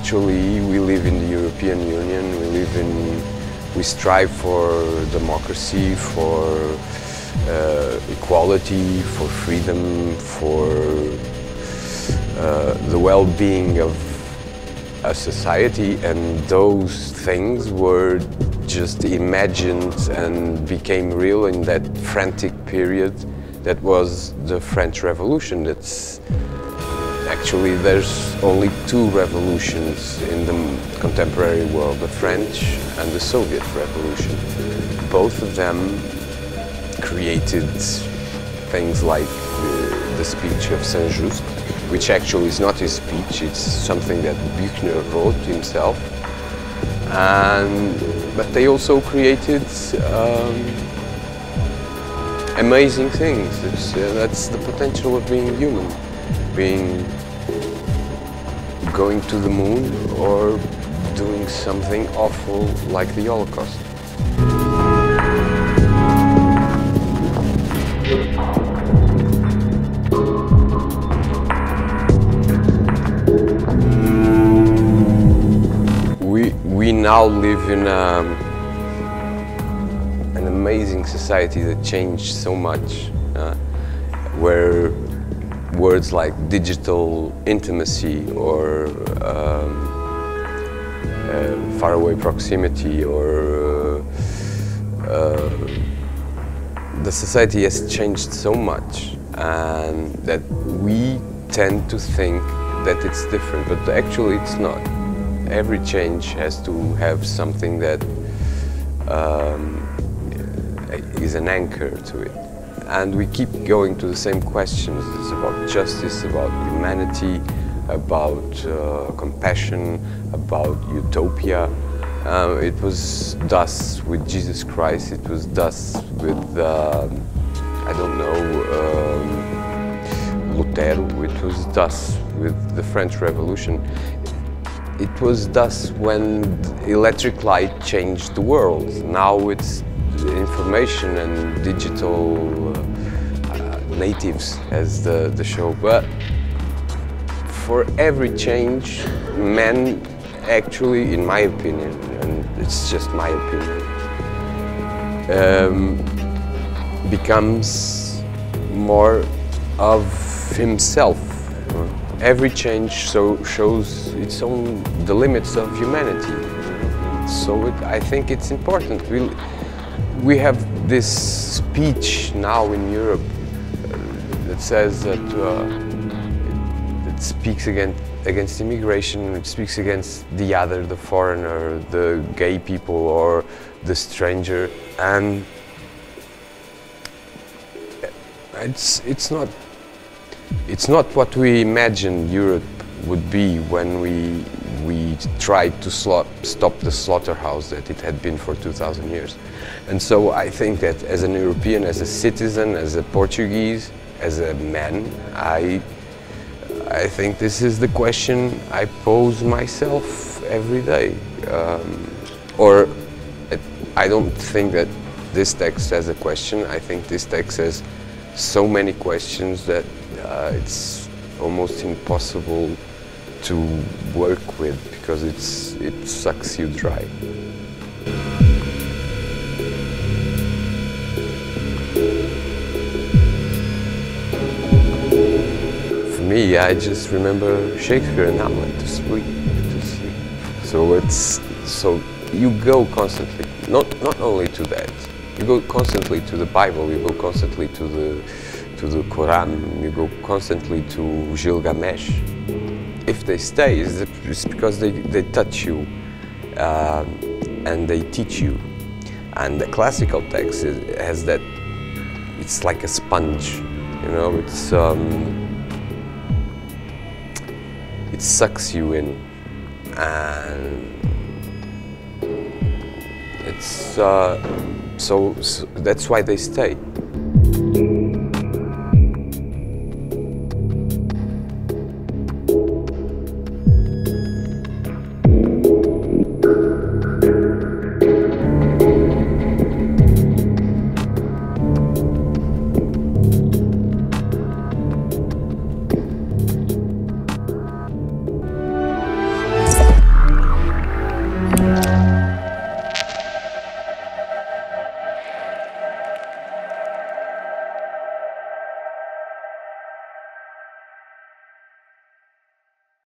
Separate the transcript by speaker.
Speaker 1: actually we live in the European Union, we strive for democracy, for equality, for freedom, for the well-being of a society, and those things were just imagined and became real in that frantic period that was the French Revolution. Actually, there's only two revolutions in the contemporary world, the French and the Soviet Revolution. Both of them created things like the speech of Saint-Just, which actually is not his speech, it's something that Buchner wrote himself. But they also created amazing things. That's the potential of being human. Going to the moon or doing something awful like the Holocaust. We now live in an amazing society that changed so much, where words like digital intimacy or faraway proximity or the society has changed so much, and that we tend to think that it's different, but actually it's not. Every change has to have something that is an anchor to it. And we keep going to the same questions. It's about justice, about humanity, about compassion, about utopia. It was thus with Jesus Christ, it was thus with, I don't know, Lutero, it was thus with the French Revolution. It was thus when electric light changed the world. Now it's information and digital natives, as the show. But for every change, man actually, in my opinion, and it's just my opinion, becomes more of himself. Every change shows the limits of humanity. So I think it's important. We have this speech now in Europe that says that it speaks against immigration, it speaks against the other, the foreigner, the gay people or the stranger, and it's not what we imagined Europe would be when we tried to stop the slaughterhouse that it had been for 2,000 years. And so I think that as an European, as a citizen, as a Portuguese, as a man, I think this is the question I pose myself every day. I don't think that this text has a question. I think this text has so many questions that it's almost impossible to work with, because it sucks you dry. For me, I just remember Shakespeare and Hamlet, to sleep. So you go constantly, not only to that. You go constantly to the Bible. You go constantly to the Quran. You go constantly to Gilgamesh. If they stay, it's because they touch you and they teach you. And the classical text has that. It's like a sponge, you know. It sucks you in, and it's so that's why they stay.